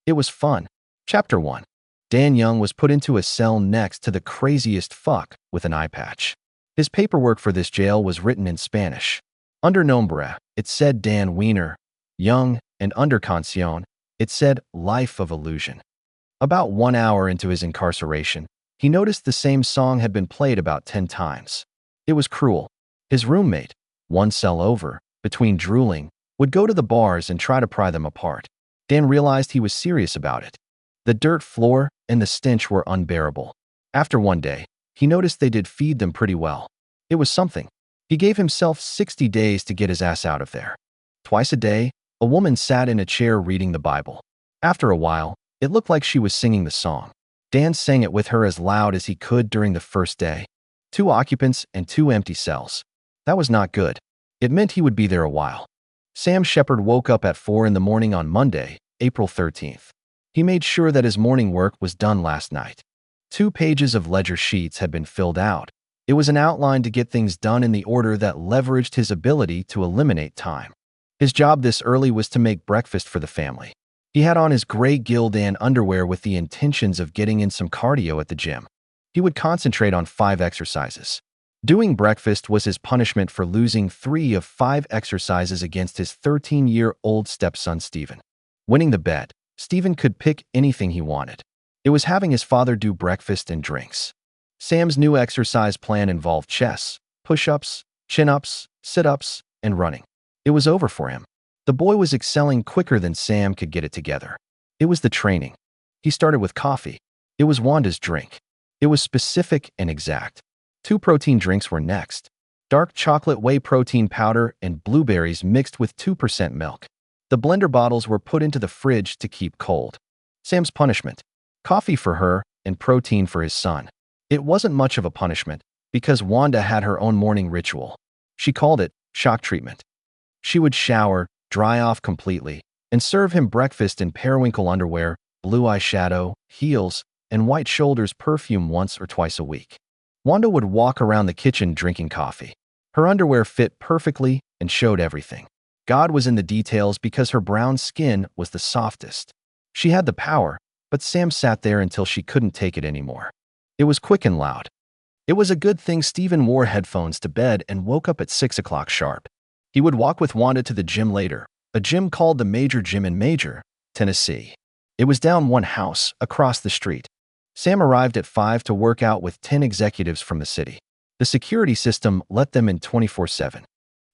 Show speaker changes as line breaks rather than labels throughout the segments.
It was fun. Chapter 1. Dan Young was put into a cell next to the craziest fuck with an eye patch. His paperwork for this jail was written in Spanish. Under nombre, it said Dan Wiener, Young, and under Cancion, it said Life of Illusion. About 1 hour into his incarceration, he noticed the same song had been played about 10 times. It was cruel. His roommate, one cell over, between drooling, would go to the bars and try to pry them apart. Dan realized he was serious about it. The dirt floor and the stench were unbearable. After one day, he noticed they did feed them pretty well. It was something. He gave himself 60 days to get his ass out of there. Twice a day, a woman sat in a chair reading the Bible. After a while, it looked like she was singing the song. Dan sang it with her as loud as he could during the first day. 2 occupants and 2 empty cells. That was not good. It meant he would be there a while. Sam Shepard woke up at 4 in the morning on Monday, April 13th. He made sure that his morning work was done last night. 2 pages of ledger sheets had been filled out. It was an outline to get things done in the order that leveraged his ability to eliminate time. His job this early was to make breakfast for the family. He had on his gray Gildan underwear with the intentions of getting in some cardio at the gym. He would concentrate on 5 exercises. Doing breakfast was his punishment for losing 3 of 5 exercises against his 13-year-old stepson Stephen. Winning the bet, Stephen could pick anything he wanted. It was having his father do breakfast and drinks. Sam's new exercise plan involved chest, push-ups, chin-ups, sit-ups, and running. It was over for him. The boy was excelling quicker than Sam could get it together. It was the training. He started with coffee. It was Wanda's drink. It was specific and exact. 2 protein drinks were next. Dark chocolate whey protein powder and blueberries mixed with 2% milk. The blender bottles were put into the fridge to keep cold. Sam's punishment: coffee for her and protein for his son. It wasn't much of a punishment because Wanda had her own morning ritual. She called it shock treatment. She would shower, dry off completely, and serve him breakfast in periwinkle underwear, blue eyeshadow, heels, and white shoulders perfume once or twice a week. Wanda would walk around the kitchen drinking coffee. Her underwear fit perfectly and showed everything. God was in the details because her brown skin was the softest. She had the power, but Sam sat there until she couldn't take it anymore. It was quick and loud. It was a good thing Stephen wore headphones to bed and woke up at 6 o'clock sharp. He would walk with Wanda to the gym later, a gym called the Major Gym in Major, Tennessee. It was down one house, across the street. Sam arrived at 5 to work out with 10 executives from the city. The security system let them in 24/7.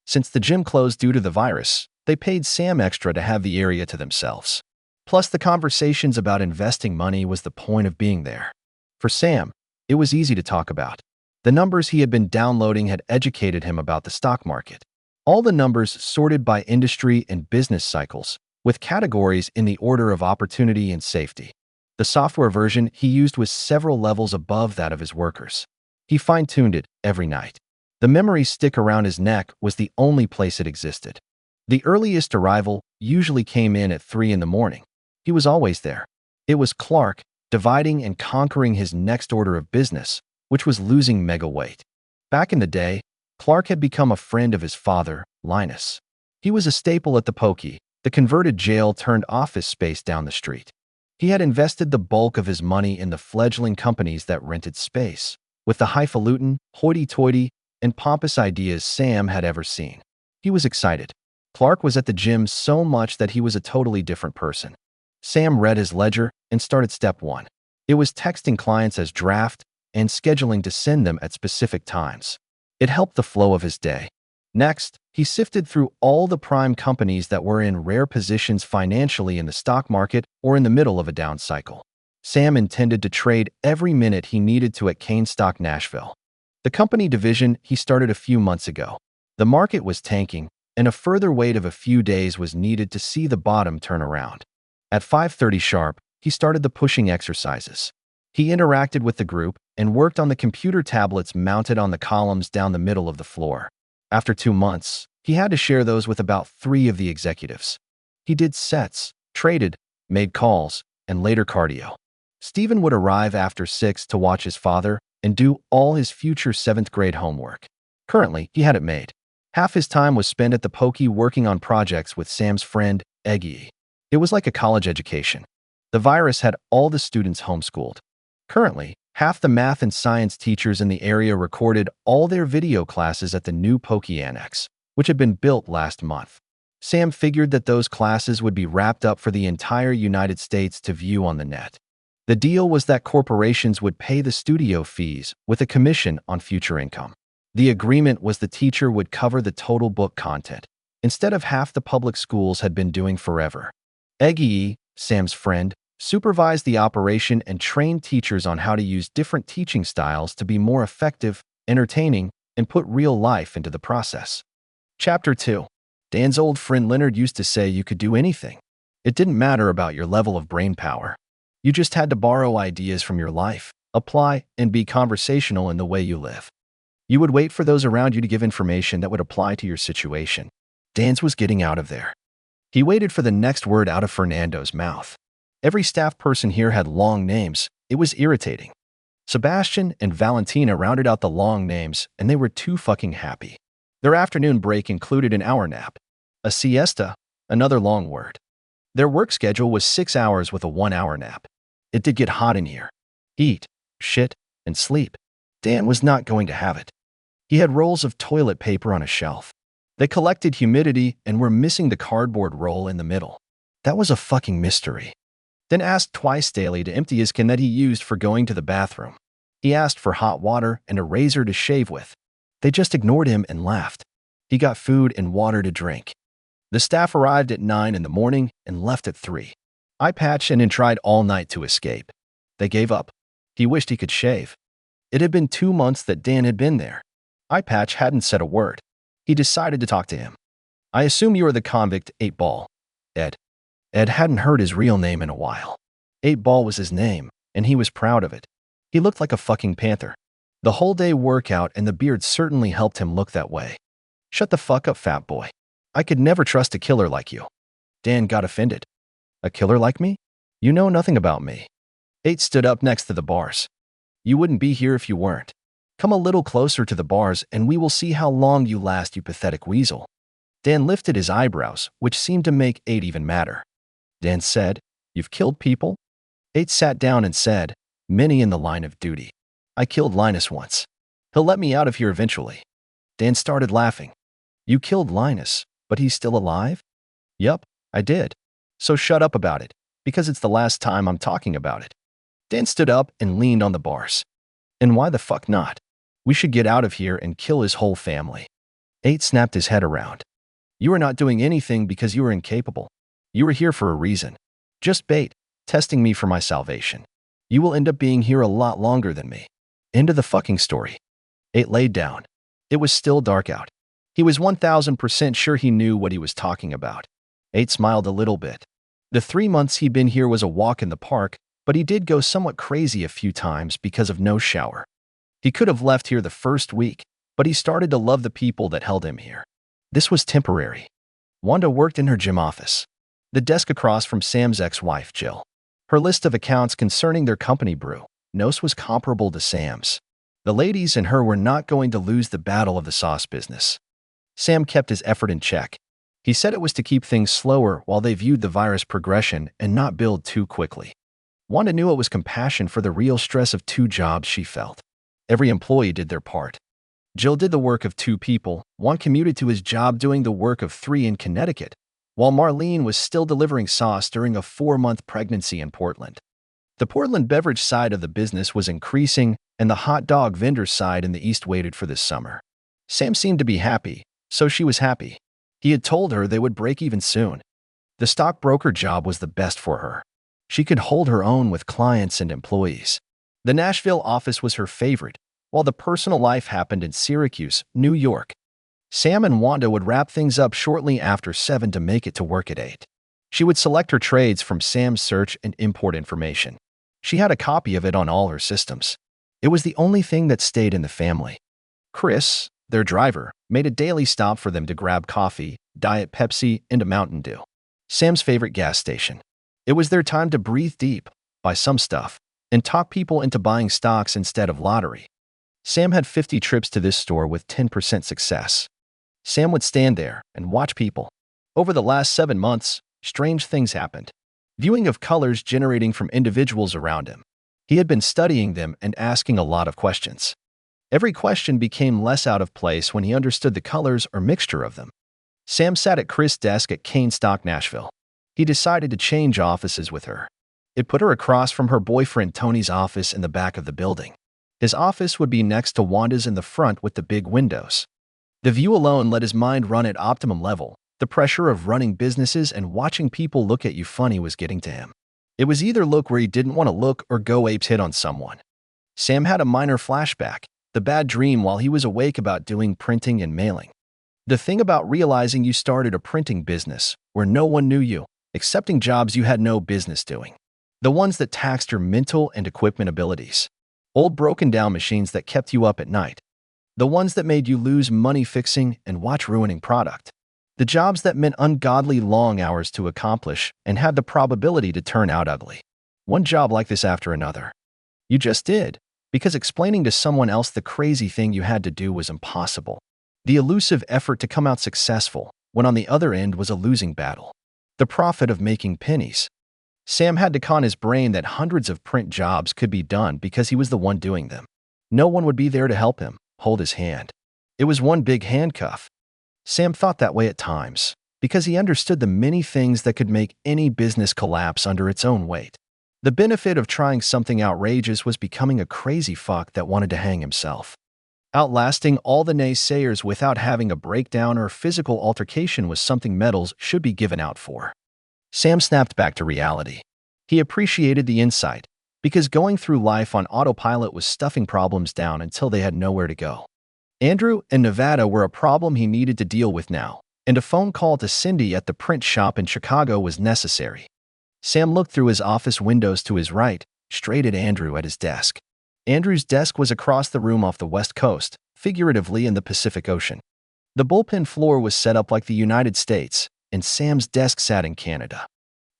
Since the gym closed due to the virus, they paid Sam extra to have the area to themselves. Plus, the conversations about investing money was the point of being there. For Sam, it was easy to talk about. The numbers he had been downloading had educated him about the stock market. All the numbers sorted by industry and business cycles, with categories in the order of opportunity and safety. The software version he used was several levels above that of his workers. He fine-tuned it every night. The memory stick around his neck was the only place it existed. The earliest arrival usually came in at 3 in the morning. He was always there. It was Clark, dividing and conquering his next order of business, which was losing mega weight. Back in the day, Clark had become a friend of his father, Linus. He was a staple at the Pokey, the converted jail turned office space down the street. He had invested the bulk of his money in the fledgling companies that rented space, with the highfalutin, hoity-toity, and pompous ideas Sam had ever seen. He was excited. Clark was at the gym so much that he was a totally different person. Sam read his ledger and started step 1. It was texting clients as draft and scheduling to send them at specific times. It helped the flow of his day. Next, he sifted through all the prime companies that were in rare positions financially in the stock market or in the middle of a down cycle. Sam intended to trade every minute he needed to at Kane Stock Nashville, the company division he started a few months ago. The market was tanking, and a further wait of a few days was needed to see the bottom turn around. At 5:30 sharp, he started the pushing exercises. He interacted with the group and worked on the computer tablets mounted on the columns down the middle of the floor. After 2 months, he had to share those with about 3 of the executives. He did sets, traded, made calls, and later cardio. Stephen would arrive after 6 to watch his father and do all his future 7th grade homework. Currently, he had it made. Half his time was spent at the Pokey working on projects with Sam's friend, Eggy. It was like a college education. The virus had all the students homeschooled. Currently, half the math and science teachers in the area recorded all their video classes at the new Poke Annex, which had been built last month. Sam figured that those classes would be wrapped up for the entire United States to view on the net. The deal was that corporations would pay the studio fees with a commission on future income. The agreement was the teacher would cover the total book content, instead of half the public schools had been doing forever. Eggy, Sam's friend, supervised the operation and trained teachers on how to use different teaching styles to be more effective, entertaining, and put real life into the process. Chapter 2. Dan's old friend Leonard used to say you could do anything. It didn't matter about your level of brain power. You just had to borrow ideas from your life, apply, and be conversational in the way you live. You would wait for those around you to give information that would apply to your situation. Dan's was getting out of there. He waited for the next word out of Fernando's mouth. Every staff person here had long names. It was irritating. Sebastian and Valentina rounded out the long names, and they were too fucking happy. Their afternoon break included an hour nap. A siesta, another long word. Their work schedule was 6 hours with a 1-hour nap. It did get hot in here. Eat, shit, and sleep. Dan was not going to have it. He had rolls of toilet paper on a shelf. They collected humidity and were missing the cardboard roll in the middle. That was a fucking mystery. Then asked twice daily to empty his can that he used for going to the bathroom. He asked for hot water and a razor to shave with. They just ignored him and laughed. He got food and water to drink. The staff arrived at 9 in the morning and left at 3. I patched and tried all night to escape. They gave up. He wished he could shave. It had been 2 months that Dan had been there. Eye Patch hadn't said a word. He decided to talk to him. I assume you are the convict 8-Ball. Ed. Ed hadn't heard his real name in a while. 8-Ball was his name, and he was proud of it. He looked like a fucking panther. The whole day workout and the beard certainly helped him look that way. Shut the fuck up, fat boy. I could never trust a killer like you. Dan got offended. A killer like me? You know nothing about me. 8 stood up next to the bars. You wouldn't be here if you weren't. Come a little closer to the bars and we will see how long you last, you pathetic weasel. Dan lifted his eyebrows, which seemed to make 8 even madder. Dan said, You've killed people? 8 sat down and said, Many in the line of duty. I killed Linus once. He'll let me out of here eventually. Dan started laughing. You killed Linus, but he's still alive? Yup, I did. So shut up about it, because it's the last time I'm talking about it. Dan stood up and leaned on the bars. And why the fuck not? We should get out of here and kill his whole family. 8 snapped his head around. You are not doing anything because you are incapable. You are here for a reason. Just bait, testing me for my salvation. You will end up being here a lot longer than me. End of the fucking story. 8 laid down. It was still dark out. He was 1000% sure he knew what he was talking about. 8 smiled a little bit. The 3 months he'd been here was a walk in the park, but he did go somewhat crazy a few times because of no shower. He could have left here the first week, but he started to love the people that held him here. This was temporary. Wanda worked in her gym office, the desk across from Sam's ex-wife, Jill. Her list of accounts concerning their company brew, Nos, was comparable to Sam's. The ladies and her were not going to lose the battle of the sauce business. Sam kept his effort in check. He said it was to keep things slower while they viewed the virus progression and not build too quickly. Wanda knew it was compassion for the real stress of 2 jobs she felt. Every employee did their part. Jill did the work of 2 people. One commuted to his job doing the work of 3 in Connecticut, while Marlene was still delivering sauce during a 4-month pregnancy in Portland. The Portland beverage side of the business was increasing, and the hot dog vendor side in the East waited for this summer. Sam seemed to be happy, so she was happy. He had told her they would break even soon. The stockbroker job was the best for her. She could hold her own with clients and employees. The Nashville office was her favorite, while the personal life happened in Syracuse, New York. Sam and Wanda would wrap things up shortly after 7 to make it to work at 8. She would select her trades from Sam's search and import information. She had a copy of it on all her systems. It was the only thing that stayed in the family. Chris, their driver, made a daily stop for them to grab coffee, Diet Pepsi, and a Mountain Dew. Sam's favorite gas station. It was their time to breathe deep, buy some stuff, and talk people into buying stocks instead of lottery. Sam had 50 trips to this store with 10% success. Sam would stand there and watch people. Over the last 7 months, strange things happened. viewing of colors generating from individuals around him. He had been studying them and asking a lot of questions. Every question became less out of place when he understood the colors or mixture of them. Sam sat at Chris' desk at Kane Stock, Nashville. He decided to change offices with her. It put her across from her boyfriend Tony's office in the back of the building. His office would be next to Wanda's in the front with the big windows. The view alone let his mind run at optimum level. The pressure of running businesses and watching people look at you funny was getting to him. It was either look where he didn't want to look or go apes hit on someone. Sam had a minor flashback, the bad dream while he was awake about doing printing and mailing. The thing about realizing you started a printing business where no one knew you, accepting jobs you had no business doing. The ones that taxed your mental and equipment abilities. Old broken down machines that kept you up at night. The ones that made you lose money fixing and watch ruining product. The jobs that meant ungodly long hours to accomplish and had the probability to turn out ugly. One job like this after another. You just did, because explaining to someone else the crazy thing you had to do was impossible. The elusive effort to come out successful, when on the other end was a losing battle. The profit of making pennies. Sam had to con his brain that hundreds of print jobs could be done because he was the one doing them. No one would be there to help him, hold his hand. It was one big handcuff. Sam thought that way at times, because he understood the many things that could make any business collapse under its own weight. The benefit of trying something outrageous was becoming a crazy fuck that wanted to hang himself. Outlasting all the naysayers without having a breakdown or physical altercation was something medals should be given out for. Sam snapped back to reality. He appreciated the insight, because going through life on autopilot was stuffing problems down until they had nowhere to go. Andrew and Nevada were a problem he needed to deal with now, and a phone call to Cindy at the print shop in Chicago was necessary. Sam looked through his office windows to his right, straight at Andrew at his desk. Andrew's desk was across the room off the West Coast, figuratively in the Pacific Ocean. The bullpen floor was set up like the United States, and Sam's desk sat in Canada.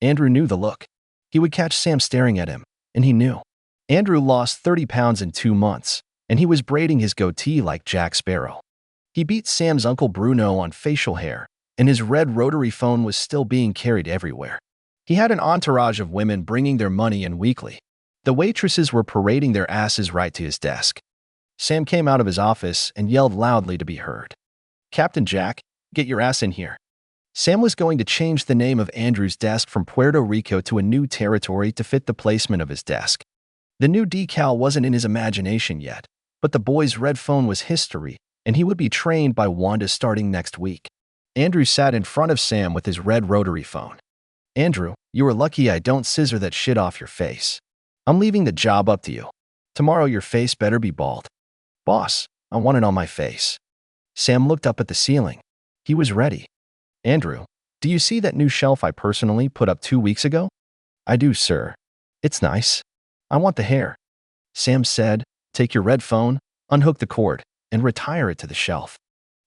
Andrew knew the look. He would catch Sam staring at him, and he knew. Andrew lost 30 pounds in 2 months, and he was braiding his goatee like Jack Sparrow. He beat Sam's Uncle Bruno on facial hair, and his red rotary phone was still being carried everywhere. He had an entourage of women bringing their money in weekly. The waitresses were parading their asses right to his desk. Sam came out of his office and yelled loudly to be heard. "Captain Jack, get your ass in here." Sam was going to change the name of Andrew's desk from Puerto Rico to a new territory to fit the placement of his desk. The new decal wasn't in his imagination yet, but the boy's red phone was history, and he would be trained by Wanda starting next week. Andrew sat in front of Sam with his red rotary phone. "Andrew, you were lucky I don't scissor that shit off your face. I'm leaving the job up to you. Tomorrow your face better be bald." "Boss, I want it on my face." Sam looked up at the ceiling. He was ready. "Andrew, do you see that new shelf I personally put up 2 weeks ago?" "I do, sir. It's nice. I want the hair." Sam said, "Take your red phone, unhook the cord, and retire it to the shelf."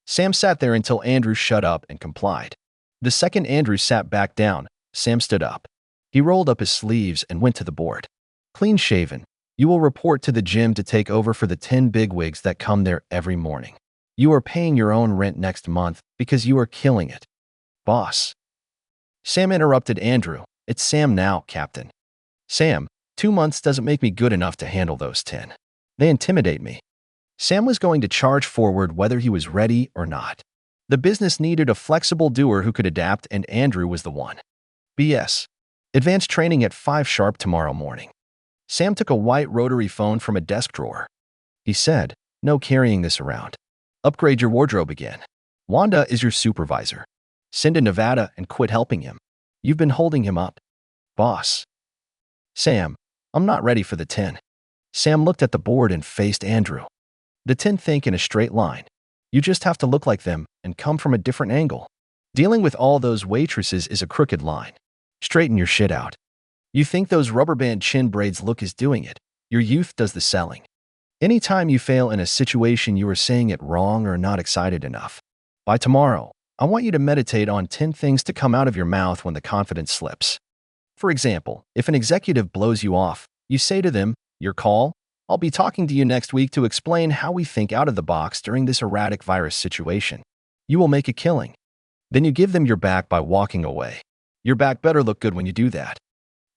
Sam sat there until Andrew shut up and complied. The second Andrew sat back down, Sam stood up. He rolled up his sleeves and went to the board. "Clean shaven. You will report to the gym to take over for the 10 bigwigs that come there every morning. You are paying your own rent next month because you are killing it." "Boss." Sam interrupted Andrew. "It's Sam now, Captain." "Sam, 2 months doesn't make me good enough to handle those 10. They intimidate me." Sam was going to charge forward whether he was ready or not. The business needed a flexible doer who could adapt, and Andrew was the one. "BS. Advanced training at 5 sharp tomorrow morning." Sam took a white rotary phone from a desk drawer. He said, "No carrying this around. Upgrade your wardrobe again. Wanda is your supervisor. Send to Nevada and quit helping him. You've been holding him up." "Boss." "Sam, I'm not ready for the 10. Sam looked at the board and faced Andrew. "The 10 think in a straight line. You just have to look like them and come from a different angle. Dealing with all those waitresses is a crooked line. Straighten your shit out. You think those rubber band chin braids look is doing it. Your youth does the selling. Anytime you fail in a situation, you are saying it wrong or not excited enough. By tomorrow, I want you to meditate on 10 things to come out of your mouth when the confidence slips. For example, if an executive blows you off, you say to them, 'Your call. I'll be talking to you next week to explain how we think out of the box during this erratic virus situation. You will make a killing.' Then you give them your back by walking away. Your back better look good when you do that.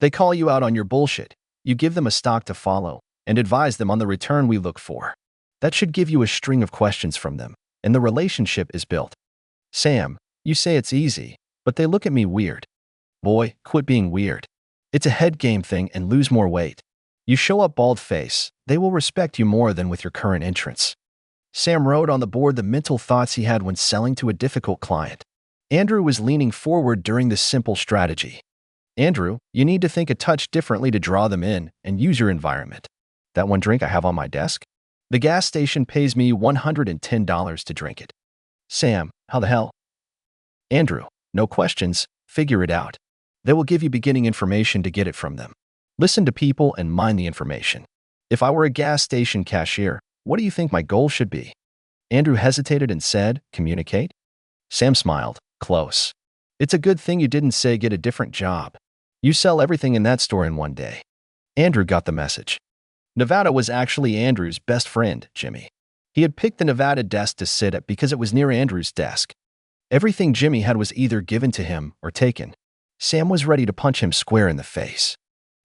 They call you out on your bullshit. You give them a stock to follow and advise them on the return we look for. That should give you a string of questions from them, and the relationship is built. Sam, you say it's easy, but they look at me weird. Boy, quit being weird. It's a head game thing and lose more weight. You show up bald face, they will respect you more than with your current entrance. Sam wrote on the board the mental thoughts he had when selling to a difficult client. Andrew was leaning forward during this simple strategy. Andrew, you need to think a touch differently to draw them in and use your environment. That one drink I have on my desk? The gas station pays me $110 to drink it. Sam, how the hell? Andrew, no questions, figure it out. They will give you beginning information to get it from them. Listen to people and mind the information. If I were a gas station cashier, what do you think my goal should be? Andrew hesitated and said, communicate. Sam smiled, close. It's a good thing you didn't say get a different job. You sell everything in that store in one day. Andrew got the message. Nevada was actually Andrew's best friend, Jimmy. He had picked the Nevada desk to sit at because it was near Andrew's desk. Everything Jimmy had was either given to him or taken. Sam was ready to punch him square in the face.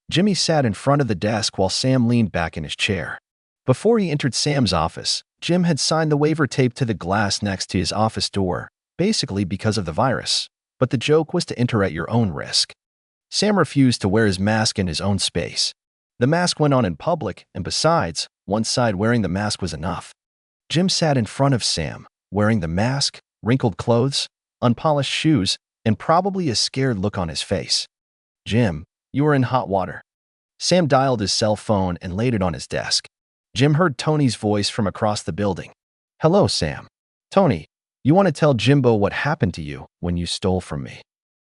Jimmy sat in front of the desk while Sam leaned back in his chair. Before he entered Sam's office, Jim had signed the waiver taped to the glass next to his office door, basically because of the virus. But the joke was to enter at your own risk. Sam refused to wear his mask in his own space. The mask went on in public, and besides, one side wearing the mask was enough. Jim sat in front of Sam, wearing the mask, wrinkled clothes, unpolished shoes, and probably a scared look on his face. Jim, you are in hot water. Sam dialed his cell phone and laid it on his desk. Jim heard Tony's voice from across the building. Hello, Sam. Tony, you want to tell Jimbo what happened to you when you stole from me?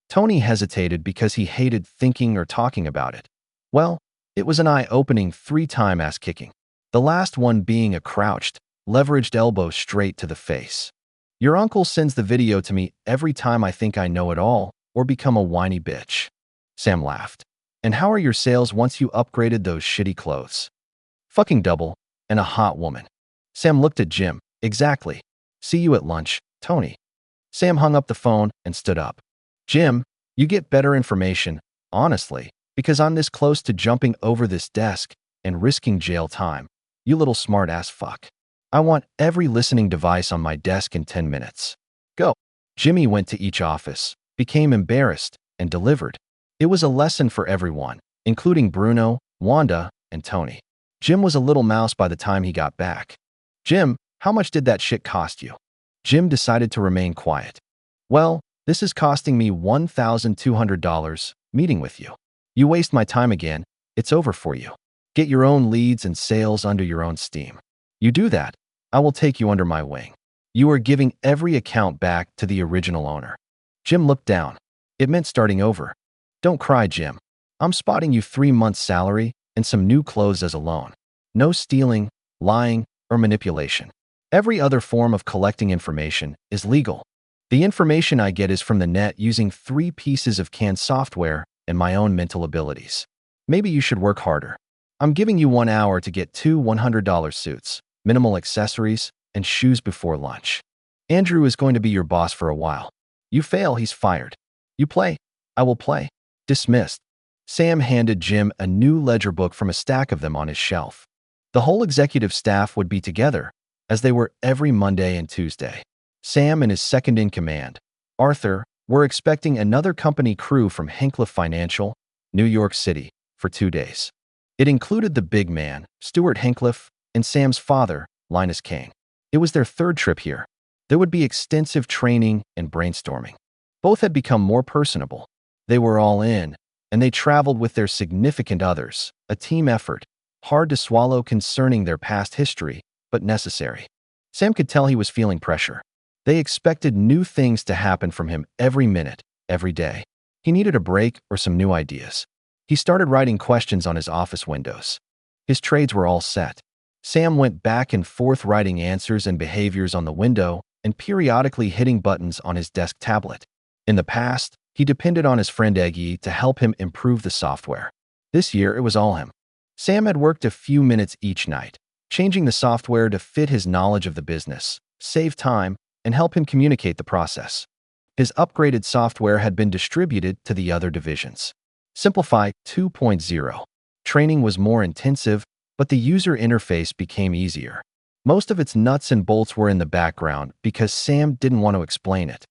Tony hesitated because he hated thinking or talking about it. Well, it was an eye-opening 3-time ass-kicking. The last one being a crouched, leveraged elbow straight to the face. Your uncle sends the video to me every time I think I know it all or become a whiny bitch. Sam laughed. And how are your sales once you upgraded those shitty clothes? Fucking double, and a hot woman. Sam looked at Jim. Exactly. See you at lunch, Tony. Sam hung up the phone and stood up. Jim, you get better information, honestly, because I'm this close to jumping over this desk and risking jail time. You little smart-ass fuck. I want every listening device on my desk in 10 minutes. Go. Jimmy went to each office, became embarrassed, and delivered. It was a lesson for everyone, including Bruno, Wanda, and Tony. Jim was a little mouse by the time he got back. Jim, how much did that shit cost you? Jim decided to remain quiet. Well, this is costing me $1,200 meeting with you. You waste my time again, it's over for you. Get your own leads and sales under your own steam. You do that, I will take you under my wing. You are giving every account back to the original owner. Jim looked down. It meant starting over. Don't cry, Jim. I'm spotting you 3 months' salary and some new clothes as a loan. No stealing, lying, or manipulation. Every other form of collecting information is legal. The information I get is from the net using 3 pieces of canned software and my own mental abilities. Maybe you should work harder. I'm giving you 1 hour to get 2 $100 suits, minimal accessories, and shoes before lunch. Andrew is going to be your boss for a while. You fail, he's fired. You play, I will play. Dismissed. Sam handed Jim a new ledger book from a stack of them on his shelf. The whole executive staff would be together, as they were every Monday and Tuesday. Sam and his second-in-command, Arthur, were expecting another company crew from Hincliffe Financial, New York City, for 2 days. It included the big man, Stuart Hincliffe, and Sam's father, Linus Kane. It was their 3rd trip here. There would be extensive training and brainstorming. Both had become more personable. They were all in, and they traveled with their significant others, a team effort, hard to swallow concerning their past history, but necessary. Sam could tell he was feeling pressure. They expected new things to happen from him every minute, every day. He needed a break or some new ideas. He started writing questions on his office windows. His trades were all set. Sam went back and forth writing answers and behaviors on the window and periodically hitting buttons on his desk tablet. In the past, he depended on his friend Eggy to help him improve the software. This year, it was all him. Sam had worked a few minutes each night, changing the software to fit his knowledge of the business, save time, and help him communicate the process. His upgraded software had been distributed to the other divisions. Simplify 2.0. Training was more intensive, but the user interface became easier. Most of its nuts and bolts were in the background because Sam didn't want to explain it.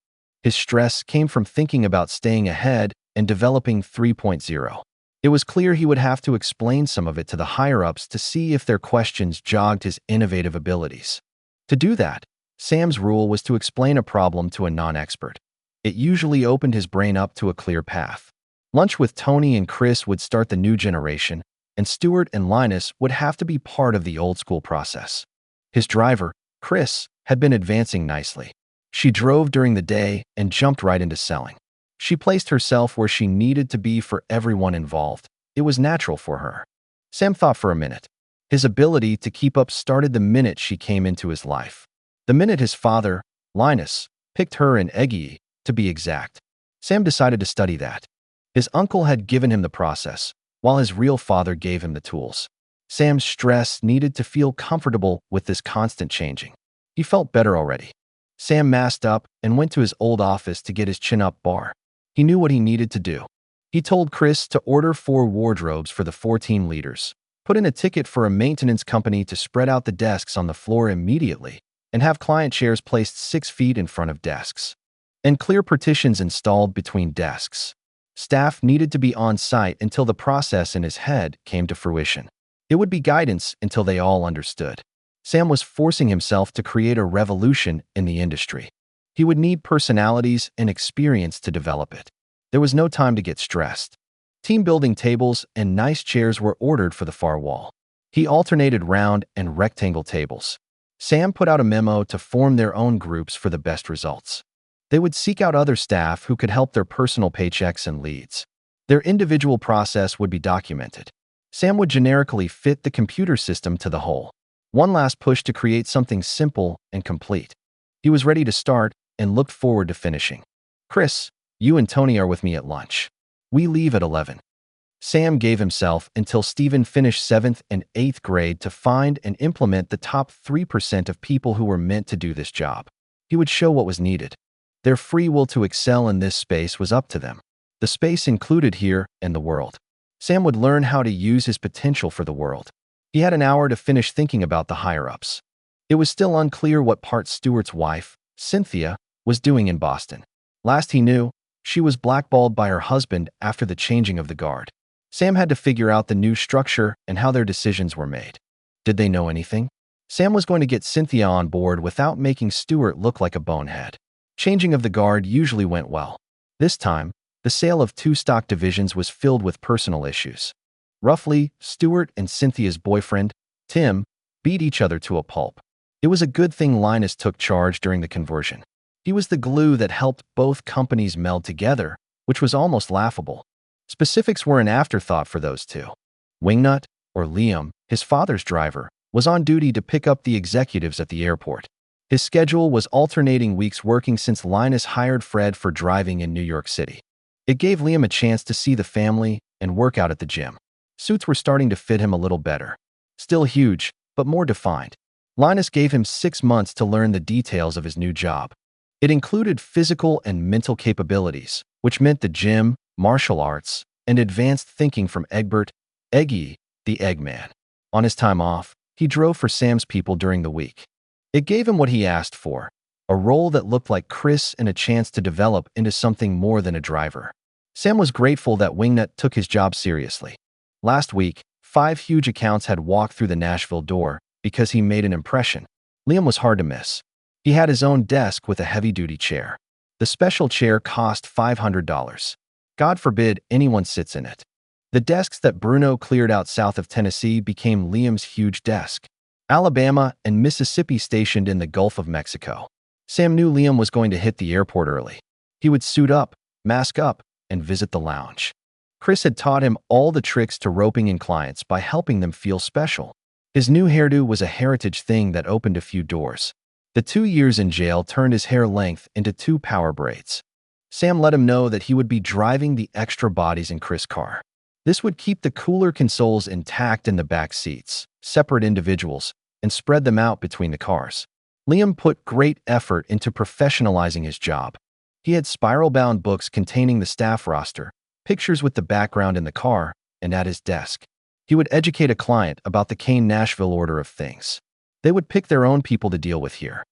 His stress came from thinking about staying ahead and developing 3.0. It was clear he would have to explain some of it to the higher-ups to see if their questions jogged his innovative abilities. To do that, Sam's rule was to explain a problem to a non-expert. It usually opened his brain up to a clear path. Lunch with Tony and Chris would start the new generation, and Stuart and Linus would have to be part of the old-school process. His driver, Chris, had been advancing nicely. She drove during the day and jumped right into selling. She placed herself where she needed to be for everyone involved. It was natural for her. Sam thought for a minute. His ability to keep up started the minute she came into his life. The minute his father, Linus, picked her and Eggy, to be exact. Sam decided to study that. His uncle had given him the process, while his real father gave him the tools. Sam's stress needed to feel comfortable with this constant changing. He felt better already. Sam masked up and went to his old office to get his chin-up bar. He knew what he needed to do. He told Chris to order 4 wardrobes for the 4 team leaders, put in a ticket for a maintenance company to spread out the desks on the floor immediately, and have client chairs placed 6 feet in front of desks, and clear partitions installed between desks. Staff needed to be on site until the process in his head came to fruition. It would be guidance until they all understood. Sam was forcing himself to create a revolution in the industry. He would need personalities and experience to develop it. There was no time to get stressed. Team-building tables and nice chairs were ordered for the far wall. He alternated round and rectangle tables. Sam put out a memo to form their own groups for the best results. They would seek out other staff who could help their personal paychecks and leads. Their individual process would be documented. Sam would generically fit the computer system to the whole. One last push to create something simple and complete. He was ready to start and looked forward to finishing. Chris, you and Tony are with me at lunch. We leave at 11. Sam gave himself until Stephen finished 7th and 8th grade to find and implement the top 3% of people who were meant to do this job. He would show what was needed. Their free will to excel in this space was up to them. The space included here and the world. Sam would learn how to use his potential for the world. He had an hour to finish thinking about the higher-ups. It was still unclear what part Stuart's wife, Cynthia, was doing in Boston. Last he knew, she was blackballed by her husband after the changing of the guard. Sam had to figure out the new structure and how their decisions were made. Did they know anything? Sam was going to get Cynthia on board without making Stuart look like a bonehead. Changing of the guard usually went well. This time, the sale of 2 stock divisions was filled with personal issues. Roughly, Stuart and Cynthia's boyfriend, Tim, beat each other to a pulp. It was a good thing Linus took charge during the conversion. He was the glue that helped both companies meld together, which was almost laughable. Specifics were an afterthought for those two. Wingnut, or Liam, his father's driver, was on duty to pick up the executives at the airport. His schedule was alternating weeks working since Linus hired Fred for driving in New York City. It gave Liam a chance to see the family and work out at the gym. Suits were starting to fit him a little better. Still huge, but more defined. Linus gave him 6 months to learn the details of his new job. It included physical and mental capabilities, which meant the gym, martial arts, and advanced thinking from Egbert, Eggy, the Eggman. On his time off, he drove for Sam's people during the week. It gave him what he asked for, a role that looked like Chris and a chance to develop into something more than a driver. Sam was grateful that Wingnut took his job seriously. Last week, 5 huge accounts had walked through the Nashville door because he made an impression. Liam was hard to miss. He had his own desk with a heavy-duty chair. The special chair cost $500. God forbid anyone sits in it. The desks that Bruno cleared out south of Tennessee became Liam's huge desk. Alabama and Mississippi stationed in the Gulf of Mexico. Sam knew Liam was going to hit the airport early. He would suit up, mask up, and visit the lounge. Chris had taught him all the tricks to roping in clients by helping them feel special. His new hairdo was a heritage thing that opened a few doors. The 2 years in jail turned his hair length into 2 power braids. Sam let him know that he would be driving the extra bodies in Chris' car. This would keep the cooler consoles intact in the back seats, separate individuals, and spread them out between the cars. Liam put great effort into professionalizing his job. He had spiral-bound books containing the staff roster, pictures with the background in the car, and at his desk. He would educate a client about the Kane-Nashville order of things. They would pick their own people to deal with here.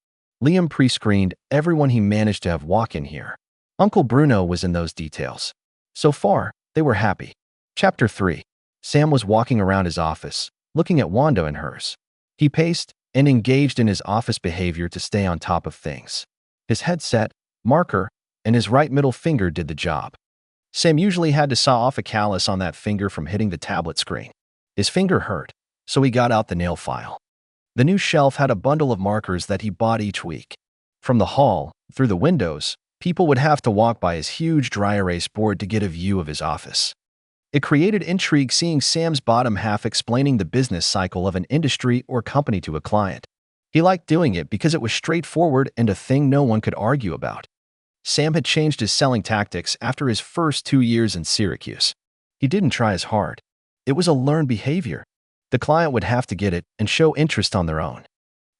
Liam pre-screened everyone he managed to have walk in here. Uncle Bruno was in those details. So far, they were happy. Chapter 3. Sam was walking around his office, looking at Wanda and hers. He paced and engaged in his office behavior to stay on top of things. His headset, marker, and his right middle finger did the job. Sam usually had to saw off a callus on that finger from hitting the tablet screen. His finger hurt, so he got out the nail file. The new shelf had a bundle of markers that he bought each week. From the hall, through the windows, people would have to walk by his huge dry erase board to get a view of his office. It created intrigue seeing Sam's bottom half explaining the business cycle of an industry or company to a client. He liked doing it because it was straightforward and a thing no one could argue about. Sam had changed his selling tactics after his first 2 years in Syracuse. He didn't try as hard. It was a learned behavior. The client would have to get it and show interest on their own.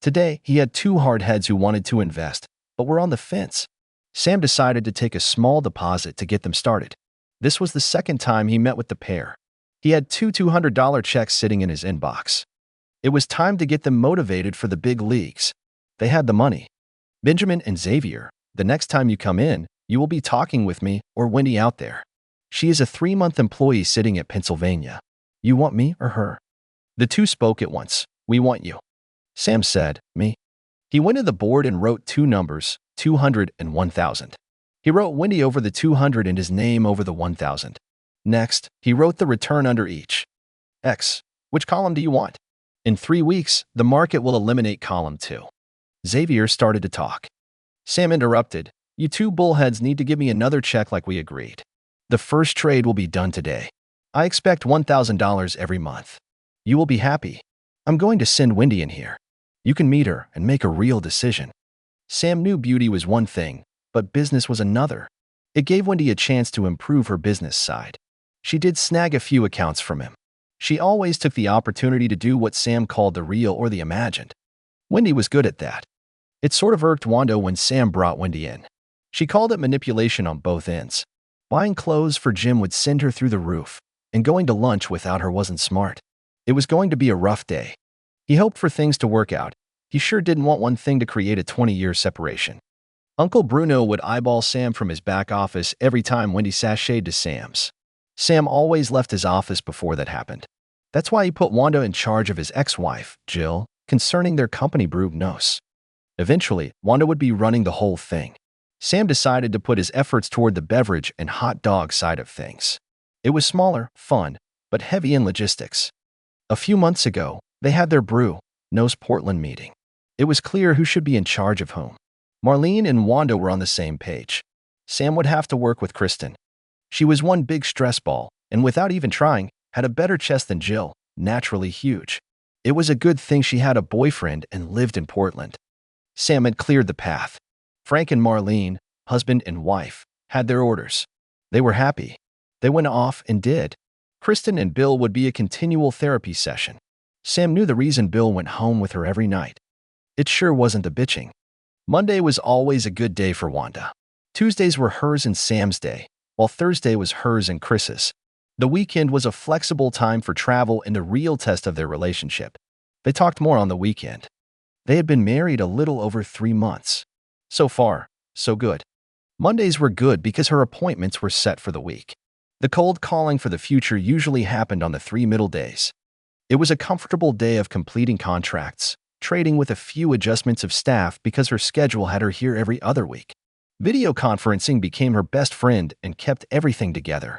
Today, he had 2 hard heads who wanted to invest, but were on the fence. Sam decided to take a small deposit to get them started. This was the second time he met with the pair. He had 2 $200 checks sitting in his inbox. It was time to get them motivated for the big leagues. They had the money. Benjamin and Xavier, the next time you come in, you will be talking with me or Wendy out there. She is a 3-month employee sitting at Pennsylvania. You want me or her? The 2 spoke at once. We want you. Sam said, me. He went to the board and wrote 2 numbers, 200 and 1,000. He wrote Wendy over the 200 and his name over the 1,000. Next, he wrote the return under each. X. Which column do you want? In 3 weeks, the market will eliminate column 2. Xavier started to talk. Sam interrupted. You 2 bullheads need to give me another check like we agreed. The first trade will be done today. I expect $1,000 every month. You will be happy. I'm going to send Wendy in here. You can meet her and make a real decision. Sam knew beauty was one thing, but business was another. It gave Wendy a chance to improve her business side. She did snag a few accounts from him. She always took the opportunity to do what Sam called the real or the imagined. Wendy was good at that. It sort of irked Wanda when Sam brought Wendy in. She called it manipulation on both ends. Buying clothes for Jim would send her through the roof, and going to lunch without her wasn't smart. It was going to be a rough day. He hoped for things to work out. He sure didn't want one thing to create a 20-year separation. Uncle Bruno would eyeball Sam from his back office every time Wendy sashayed to Sam's. Sam always left his office before that happened. That's why he put Wanda in charge of his ex-wife, Jill, concerning their company Brugnos. Eventually, Wanda would be running the whole thing. Sam decided to put his efforts toward the beverage and hot dog side of things. It was smaller, fun, but heavy in logistics. A few months ago, they had their Brugnos Portland meeting. It was clear who should be in charge of whom. Marlene and Wanda were on the same page. Sam would have to work with Kristen. She was one big stress ball, and without even trying, had a better chest than Jill, naturally huge. It was a good thing she had a boyfriend and lived in Portland. Sam had cleared the path. Frank and Marlene, husband and wife, had their orders. They were happy. They went off and did. Kristen and Bill would be a continual therapy session. Sam knew the reason Bill went home with her every night. It sure wasn't the bitching. Monday was always a good day for Wanda. Tuesdays were hers and Sam's day, while Thursday was hers and Chris's. The weekend was a flexible time for travel and the real test of their relationship. They talked more on the weekend. They had been married a little over 3 months. So far, so good. Mondays were good because her appointments were set for the week. The cold calling for the future usually happened on the 3 middle days. It was a comfortable day of completing contracts, trading with a few adjustments of staff because her schedule had her here every other week. Video conferencing became her best friend and kept everything together.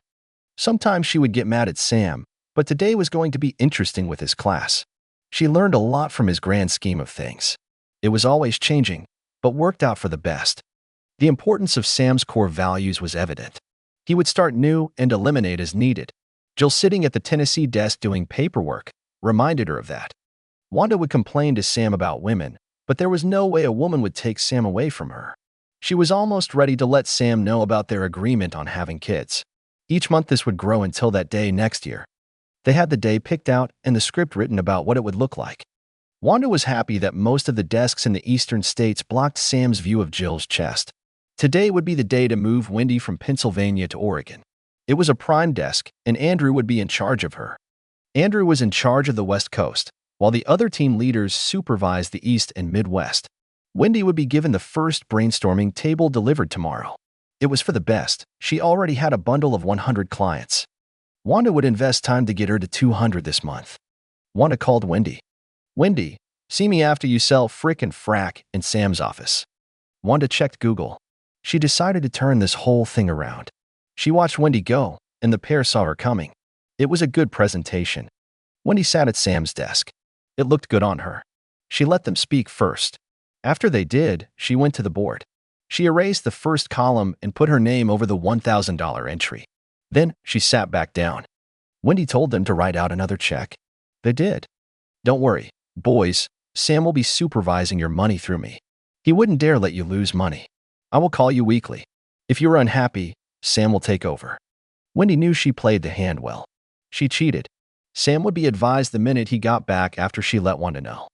Sometimes she would get mad at Sam, but today was going to be interesting with his class. She learned a lot from his grand scheme of things. It was always changing, but worked out for the best. The importance of Sam's core values was evident. He would start new and eliminate as needed. Jill, sitting at the Tennessee desk doing paperwork, reminded her of that. Wanda would complain to Sam about women, but there was no way a woman would take Sam away from her. She was almost ready to let Sam know about their agreement on having kids. Each month this would grow until that day next year. They had the day picked out and the script written about what it would look like. Wanda was happy that most of the desks in the eastern states blocked Sam's view of Jill's chest. Today would be the day to move Wendy from Pennsylvania to Oregon. It was a prime desk, and Andrew would be in charge of her. Andrew was in charge of the West Coast, while the other team leaders supervised the East and Midwest. Wendy would be given the first brainstorming table delivered tomorrow. It was for the best. She already had a bundle of 100 clients. Wanda would invest time to get her to 200 this month. Wanda called Wendy. "Wendy, see me after you sell frick and frack in Sam's office." Wanda checked Google. She decided to turn this whole thing around. She watched Wendy go, and the pair saw her coming. It was a good presentation. Wendy sat at Sam's desk. It looked good on her. She let them speak first. After they did, she went to the board. She erased the first column and put her name over the $1,000 entry. Then she sat back down. Wendy told them to write out another check. They did. "Don't worry, boys, Sam will be supervising your money through me. He wouldn't dare let you lose money. I will call you weekly. If you're unhappy, Sam will take over." Wendy knew she played the hand well. She cheated. Sam would be advised the minute he got back after she let Wanda know.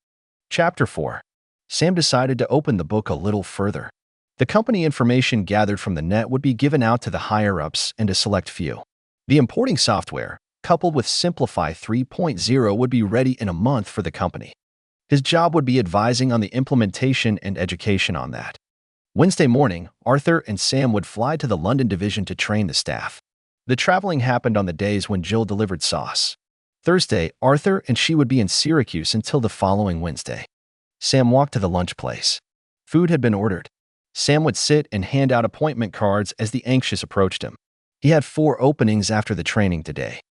Chapter 4. Sam decided to open the book a little further. The company information gathered from the net would be given out to the higher-ups and a select few. The importing software, coupled with Simplify 3.0, would be ready in a month for the company. His job would be advising on the implementation and education on that. Wednesday morning, Arthur and Sam would fly to the London division to train the staff. The traveling happened on the days when Jill delivered sauce. Thursday, Arthur and she would be in Syracuse until the following Wednesday. Sam walked to the lunch place. Food had been ordered. Sam would sit and hand out appointment cards as the anxious approached him. He had 4 openings after the training today.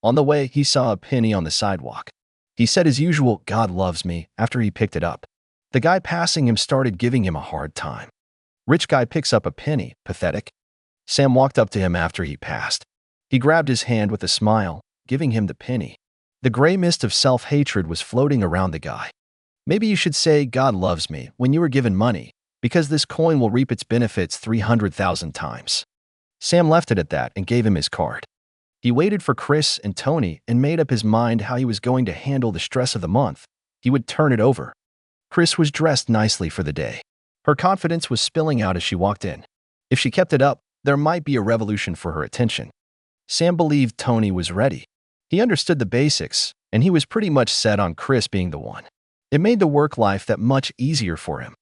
On the way, he saw a penny on the sidewalk. He said his usual "God loves me" after he picked it up. The guy passing him started giving him a hard time. Rich guy picks up a penny, pathetic. Sam walked up to him after he passed. He grabbed his hand with a smile, giving him the penny. The gray mist of self-hatred was floating around the guy. "Maybe you should say 'God loves me' when you were given money, because this coin will reap its benefits 300,000 times." Sam left it at that and gave him his card. He waited for Chris and Tony and made up his mind how he was going to handle the stress of the month. He would turn it over. Chris was dressed nicely for the day. Her confidence was spilling out as she walked in. If she kept it up, there might be a revolution for her attention. Sam believed Tony was ready. He understood the basics, and he was pretty much set on Chris being the one. It made the work life that much easier for him.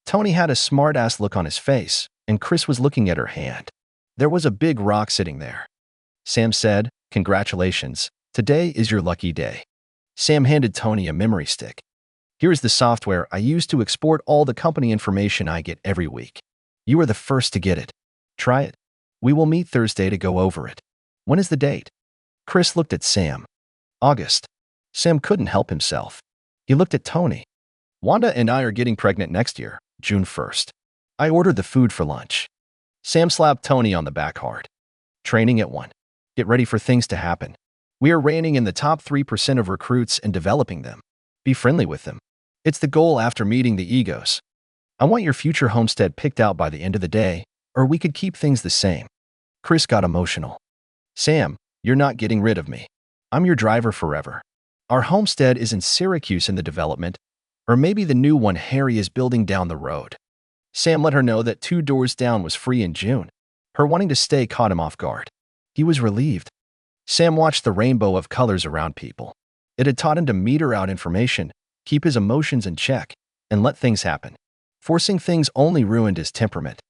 Tony had a smart-ass look on his face, and Chris was looking at her hand. There was a big rock sitting there. Sam said, "Congratulations, today is your lucky day." Sam handed Tony a memory stick. "Here's the software I use to export all the company information I get every week. You are the first to get it. Try it. We will meet Thursday to go over it. When is the date?" Chris looked at Sam. "August." Sam couldn't help himself. He looked at Tony. "Wanda and I are getting pregnant next year, June 1st. I ordered the food for lunch." Sam slapped Tony on the back hard. "Training at 1. Get ready for things to happen. We are reigning in the top 3% of recruits and developing them. Be friendly with them. It's the goal after meeting the egos. I want your future homestead picked out by the end of the day, or we could keep things the same." Chris got emotional. "Sam, you're not getting rid of me. I'm your driver forever. Our homestead is in Syracuse in the development, or maybe the new one Harry is building down the road." Sam let her know that 2 doors down was free in June. Her wanting to stay caught him off guard. He was relieved. Sam watched the rainbow of colors around people. It had taught him to meter out information, keep his emotions in check, and let things happen. Forcing things only ruined his temperament.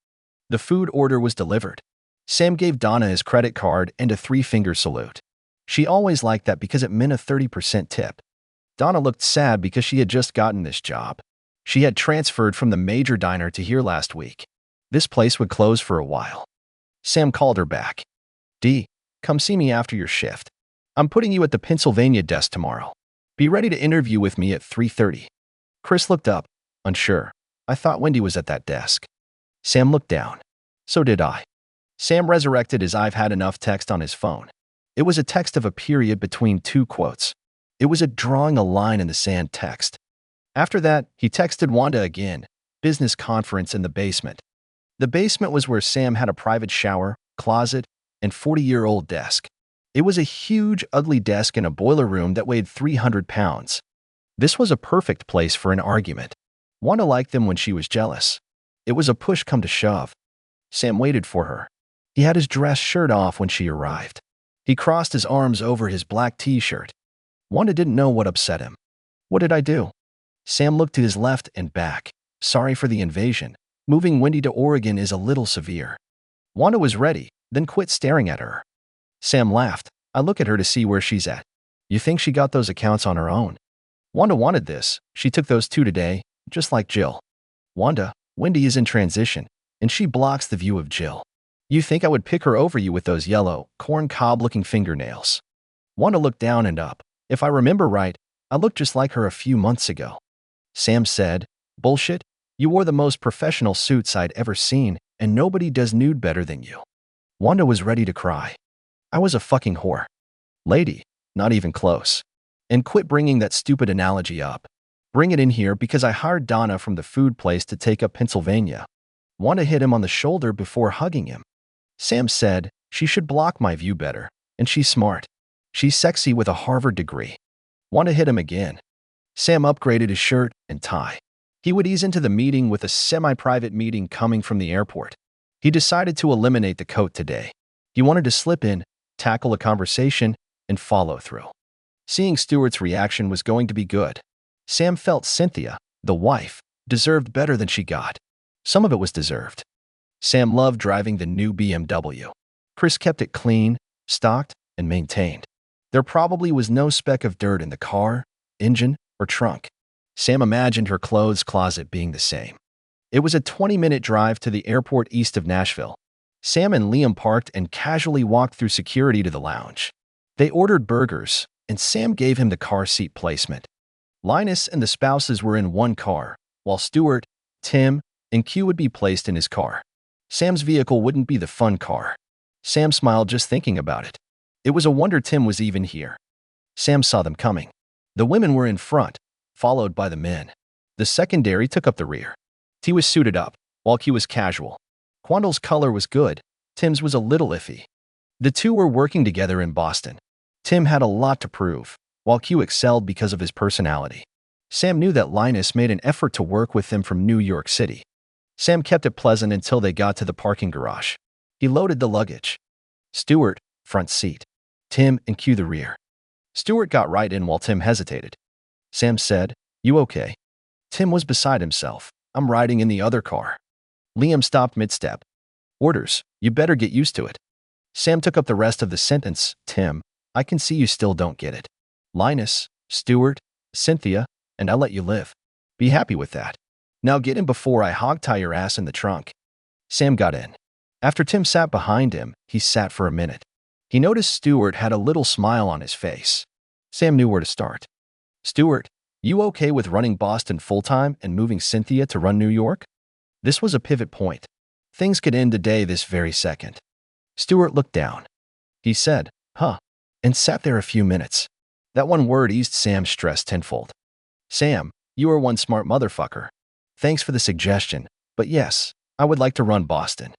The food order was delivered. Sam gave Donna his credit card and a 3-finger salute. She always liked that because it meant a 30% tip. Donna looked sad because she had just gotten this job. She had transferred from the major diner to here last week. This place would close for a while. Sam called her back. "Dee, come see me after your shift. I'm putting you at the Pennsylvania desk tomorrow. Be ready to interview with me at 3:30. Chris looked up, unsure. "I thought Wendy was at that desk." Sam looked down. "So did I." Sam resurrected his "I've had enough" text on his phone. It was a text of a period between 2 quotes. It was a drawing a line in the sand text. After that, he texted Wanda again, "Business conference in the basement." The basement was where Sam had a private shower, closet, and 40-year-old desk. It was a huge, ugly desk in a boiler room that weighed 300 pounds. This was a perfect place for an argument. Wanda liked them when she was jealous. It was a push come to shove. Sam waited for her. He had his dress shirt off when she arrived. He crossed his arms over his black t-shirt. Wanda didn't know what upset him. What did I do? Sam looked to his left and back. Sorry for the invasion. Moving Wendy to Oregon is a little severe. Wanda was ready, then quit staring at her. Sam laughed. I look at her to see where she's at. You think she got those accounts on her own? Wanda wanted this. She took those 2 today, just like Jill. Wanda, Wendy is in transition, and she blocks the view of Jill. You think I would pick her over you with those yellow, corn-cob-looking fingernails? Wanda looked down and up. If I remember right, I looked just like her a few months ago. Sam said, bullshit. You wore the most professional suits I'd ever seen, and nobody does nude better than you. Wanda was ready to cry. I was a fucking whore. Lady, not even close. And quit bringing that stupid analogy up. Bring it in here because I hired Donna from the food place to take up Pennsylvania. Wanda hit him on the shoulder before hugging him. Sam said, she should block my view better, and she's smart. She's sexy with a Harvard degree. Wanda hit him again. Sam upgraded his shirt and tie. He would ease into the meeting with a semi-private meeting coming from the airport. He decided to eliminate the coat today. He wanted to slip in, tackle a conversation, and follow through. Seeing Stuart's reaction was going to be good. Sam felt Cynthia, the wife, deserved better than she got. Some of it was deserved. Sam loved driving the new BMW. Chris kept it clean, stocked, and maintained. There probably was no speck of dirt in the car, engine, or trunk. Sam imagined her clothes closet being the same. It was a 20-minute drive to the airport east of Nashville. Sam and Liam parked and casually walked through security to the lounge. They ordered burgers, and Sam gave him the car seat placement. Linus and the spouses were in one car, while Stuart, Tim, and Q would be placed in his car. Sam's vehicle wouldn't be the fun car. Sam smiled just thinking about it. It was a wonder Tim was even here. Sam saw them coming. The women were in front, followed by the men. The secondary took up the rear. T was suited up, while Q was casual. Quandle's color was good. Tim's was a little iffy. The two were working together in Boston. Tim had a lot to prove, while Q excelled because of his personality. Sam knew that Linus made an effort to work with them from New York City. Sam kept it pleasant until they got to the parking garage. He loaded the luggage. Stuart, front seat. Tim and Q the rear. Stuart got right in while Tim hesitated. Sam said, "You okay?" Tim was beside himself. "I'm riding in the other car." Liam stopped mid-step. "Orders, you better get used to it." Sam took up the rest of the sentence. "Tim, I can see you still don't get it. Linus, Stuart, Cynthia, and I'll let you live. Be happy with that. Now get in before I hog-tie your ass in the trunk." Sam got in. After Tim sat behind him, he sat for a minute. He noticed Stuart had a little smile on his face. Sam knew where to start. "Stuart, you okay with running Boston full-time and moving Cynthia to run New York?" This was a pivot point. Things could end today this very second. Stuart looked down. He said, "Huh," and sat there a few minutes. That one word eased Sam's stress tenfold. "Sam, you are one smart motherfucker. Thanks for the suggestion, but yes, I would like to run Boston."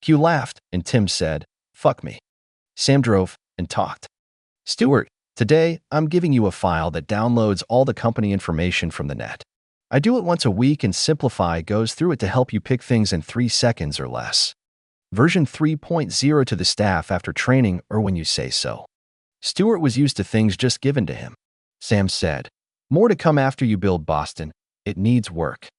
Q laughed, and Tim said, "Fuck me." Sam drove and talked. "Stuart, today I'm giving you a file that downloads all the company information from the net. I do it once a week, and Simplify goes through it to help you pick things in 3 seconds or less. Version 3.0 to the staff after training or when you say so." Stuart was used to things just given to him. Sam said, "More to come after you build Boston. It needs work."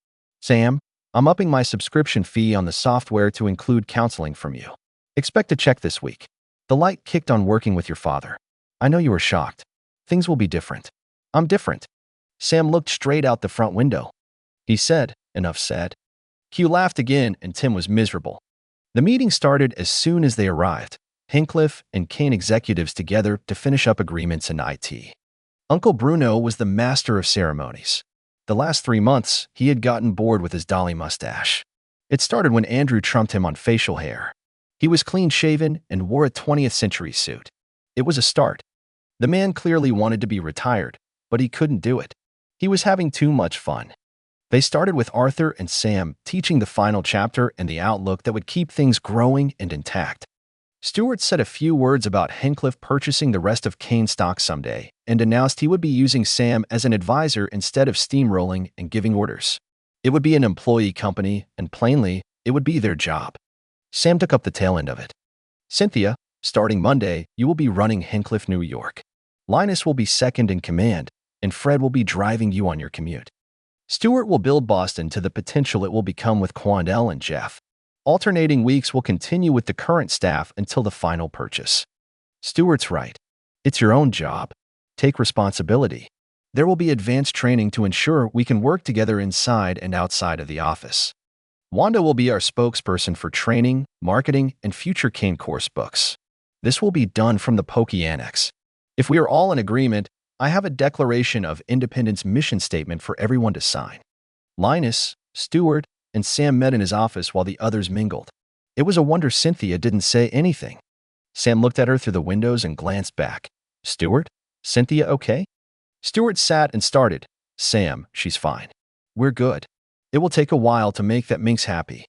"Sam, I'm upping my subscription fee on the software to include counseling from you. Expect a check this week. The light kicked on working with your father. I know you were shocked. Things will be different. I'm different." Sam looked straight out the front window. He said, "Enough said." Q laughed again, and Tim was miserable. The meeting started as soon as they arrived. Hincliffe and Kane executives together to finish up agreements in IT. Uncle Bruno was the master of ceremonies. The last 3 months, he had gotten bored with his dolly mustache. It started when Andrew trumped him on facial hair. He was clean-shaven and wore a 20th century suit. It was a start. The man clearly wanted to be retired, but he couldn't do it. He was having too much fun. They started with Arthur and Sam teaching the final chapter and the outlook that would keep things growing and intact. Stuart said a few words about Hincliffe purchasing the rest of Kane stock someday and announced he would be using Sam as an advisor instead of steamrolling and giving orders. It would be an employee company, and plainly, it would be their job. Sam took up the tail end of it. Cynthia, starting Monday, you will be running Hincliffe, New York. Linus will be second in command, and Fred will be driving you on your commute. Stuart will build Boston to the potential it will become with Quandel and Jeff. Alternating weeks will continue with the current staff until the final purchase. Stuart's right. It's your own job. Take responsibility. There will be advanced training to ensure we can work together inside and outside of the office. Wanda will be our spokesperson for training, marketing, and future Kane course books. This will be done from the Pokey Annex. If we are all in agreement, I have a Declaration of Independence mission statement for everyone to sign. Linus, Stuart, and Sam met in his office while the others mingled. It was a wonder Cynthia didn't say anything. Sam looked at her through the windows and glanced back. Stuart? Cynthia okay? Stuart sat and started. Sam, she's fine. We're good. It will take a while to make that minx happy.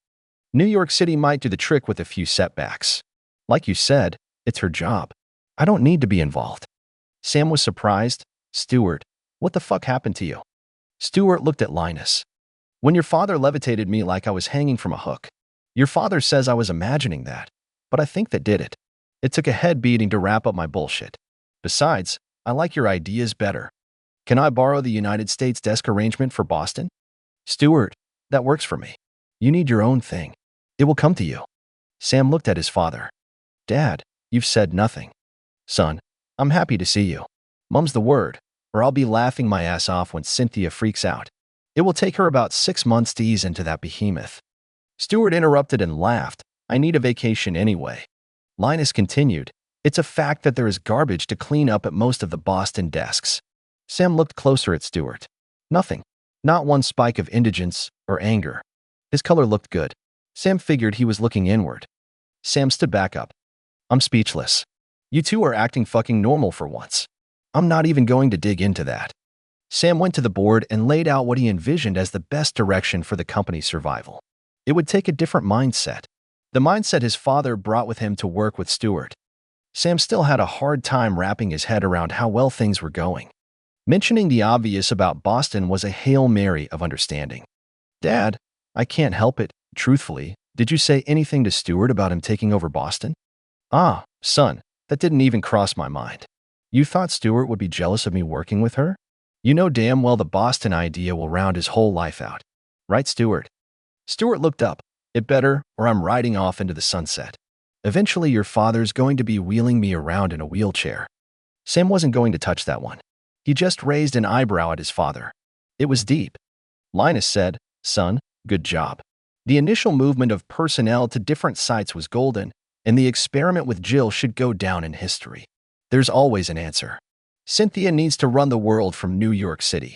New York City might do the trick with a few setbacks. Like you said, it's her job. I don't need to be involved. Sam was surprised. Stuart, what the fuck happened to you? Stuart looked at Linus. When your father levitated me like I was hanging from a hook. Your father says I was imagining that, but I think that did it. It took a head beating to wrap up my bullshit. Besides, I like your ideas better. Can I borrow the United States desk arrangement for Boston? Stuart, that works for me. You need your own thing. It will come to you. Sam looked at his father. Dad, you've said nothing. Son, I'm happy to see you. Mum's the word, or I'll be laughing my ass off when Cynthia freaks out. It will take her about 6 months to ease into that behemoth. Stuart interrupted and laughed. I need a vacation anyway. Linus continued. It's a fact that there is garbage to clean up at most of the Boston desks. Sam looked closer at Stuart. Nothing. Not one spike of indigence or anger. His color looked good. Sam figured he was looking inward. Sam stood back up. I'm speechless. You two are acting fucking normal for once. I'm not even going to dig into that. Sam went to the board and laid out what he envisioned as the best direction for the company's survival. It would take a different mindset. The mindset his father brought with him to work with Stuart. Sam still had a hard time wrapping his head around how well things were going. Mentioning the obvious about Boston was a Hail Mary of understanding. Dad, I can't help it. Truthfully, did you say anything to Stuart about him taking over Boston? Ah, son, that didn't even cross my mind. You thought Stuart would be jealous of me working with her? You know damn well the Boston idea will round his whole life out. Right, Stuart? Stuart looked up. It better, or I'm riding off into the sunset. Eventually your father's going to be wheeling me around in a wheelchair. Sam wasn't going to touch that one. He just raised an eyebrow at his father. It was deep. Linus said, Son, good job. The initial movement of personnel to different sites was golden, and the experiment with Jill should go down in history. There's always an answer. Cynthia needs to run the world from New York City.